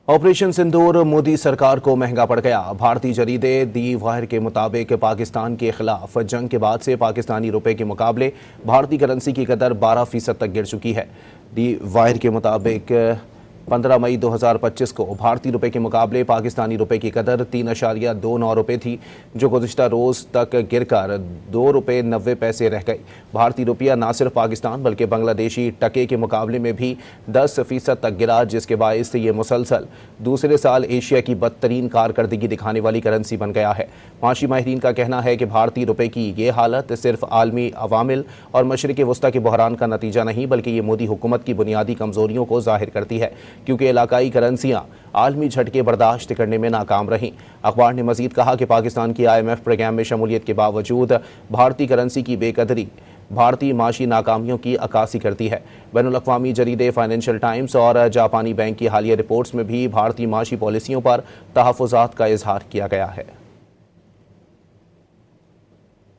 Operation सिंदूर मोदी सरकार को महंगा पड़ गया। भारतीय जरीदे दी वायर के मुताबिक पाकिस्तान के खिलाफ जंग के बाद से पाकिस्तानी रुपए के मुकाबले भारतीय करेंसी की कदर 12% तक गिर चुकी है। दी वायर के मुताबिक 15 मई 2025 को भारतीय रुपए के मुकाबले पाकिस्तानी रुपए की कदर 3.29 रुपए थी, जो गुज़िश्ता रोज़ तक गिरकर 2 रुपए 90 पैसे रह गई। भारतीय रुपया न सिर्फ पाकिस्तान बल्कि बांग्लादेशी टके के मुकाबले में भी 10% तक गिरा, जिसके बायस से ये मुसलसल दूसरे साल एशिया की बदतरीन कारकर्दगी दिखाने वाली करेंसी बन गया है। माशी माहिरीन का कहना है कि भारतीय रुपए की ये हालत सिर्फ आलमी अवामिल और मशरिक़ वस्ता के बहरान का नतीजा नहीं, बल्कि ये मोदी हुकूमत की बुनियादी कमज़ोरियों को ज़ाहिर करती है, क्योंकि इलाकाई करेंसियां आलमी झटके बर्दाश्त करने में नाकाम रहीं। अखबार ने मजीद कहा कि पाकिस्तान की IMF प्रोग्राम में शमूलियत के बावजूद भारतीय करेंसी की बेकदरी भारतीय माशी नाकामियों की अक्कासी करती है। बैनुल अक़वामी जरीदे फाइनेंशियल टाइम्स और जापानी बैंक की हालिया रिपोर्ट्स में भी भारतीय माशी पॉलिसियों पर तहफ़्फ़ुज़ात का इजहार किया गया है।